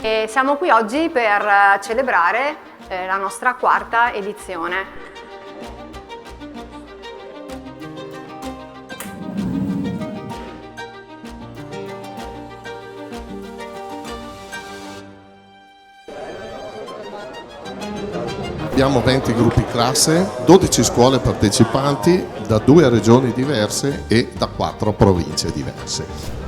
E siamo qui oggi per celebrare la nostra quarta edizione. Abbiamo 20 gruppi classe, 12 scuole partecipanti da 2 regioni diverse e da 4 province diverse.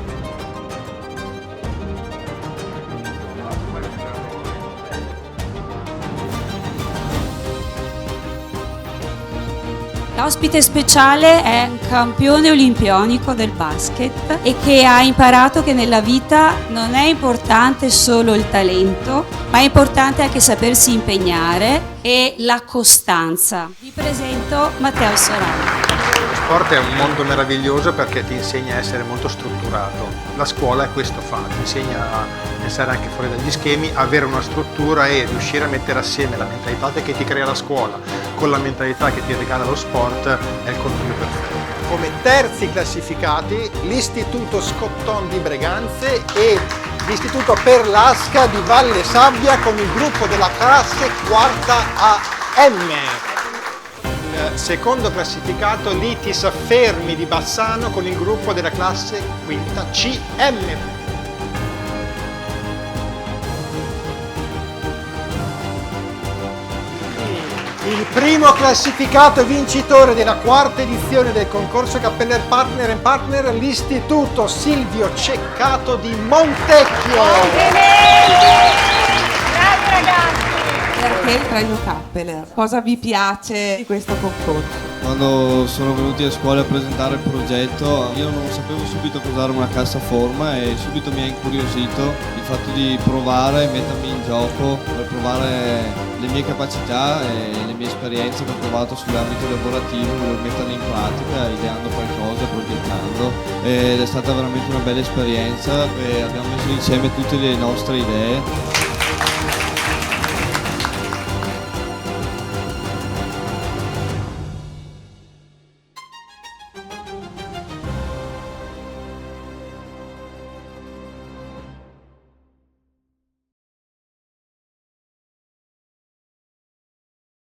L'ospite speciale è un campione olimpionico del basket e che ha imparato che nella vita non è importante solo il talento, ma è importante anche sapersi impegnare e la costanza. Vi presento Matteo Sorano. Lo sport è un mondo meraviglioso perché ti insegna a essere molto strutturato. La scuola è questo fa, ti insegna a pensare anche fuori dagli schemi, avere una struttura e riuscire a mettere assieme la mentalità che ti crea la scuola con la mentalità che ti regala lo sport è il continuo perfetto. Come terzi classificati l'Istituto Scotton di Breganze e l'Istituto Perlasca di Valle Sabbia con il gruppo della classe quarta AM. Il secondo classificato l'Itis Fermi di Bassano con il gruppo della classe quinta CM. Il primo classificato vincitore della quarta edizione del concorso Cappelleer Partner & Partner, l'Istituto Silvio Ceccato di Montecchio. Bravi ragazzi! Perché il premio Cappelleer? Cosa vi piace di questo concorso? Quando sono venuti a scuola a presentare il progetto io non sapevo subito cos'era una cassaforma e subito mi ha incuriosito il fatto di provare, mettermi in gioco per provare le mie capacità e le mie esperienze che ho provato sull'ambito lavorativo, per metterle in pratica, ideando qualcosa, progettando, ed è stata veramente una bella esperienza e abbiamo messo insieme tutte le nostre idee.